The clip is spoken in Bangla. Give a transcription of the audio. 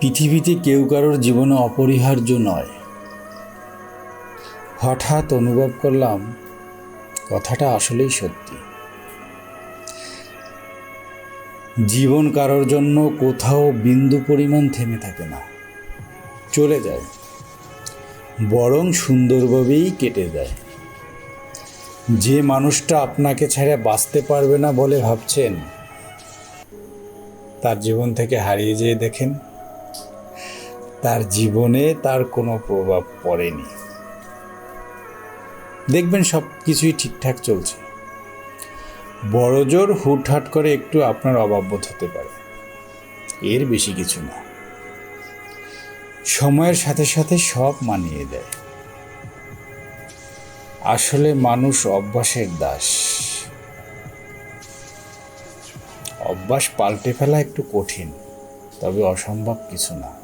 পৃথিবীতে কেউ কারোর জীবনে অপরিহার্য নয়। হঠাৎ অনুভব করলাম কথাটা আসলেই সত্যি। জীবন কারোর জন্য কোথাও বিন্দু পরিমাণ থেমে থাকে না, চলে যায়, বরং সুন্দরভাবেই কেটে যায়। যে মানুষটা আপনাকে ছেড়ে বাঁচতে পারবে না বলে ভাবছেন, তার জীবন থেকে হারিয়ে যেয়ে দেখেন তার জীবনে তার কোনো প্রভাব পড়েনি। দেখবেন সব কিছুই ঠিকঠাক চলছে। বড়জোর হুটহাট করে একটু আপনার অভাববোধ হতে পারে, এর বেশি কিছু না। সময়ের সাথে সাথে সব মানিয়ে দেয়। আসলে মানুষ অভ্যাসের দাস। অভ্যাস পাল্টে ফেলা একটু কঠিন, তবে অসম্ভব কিছু না।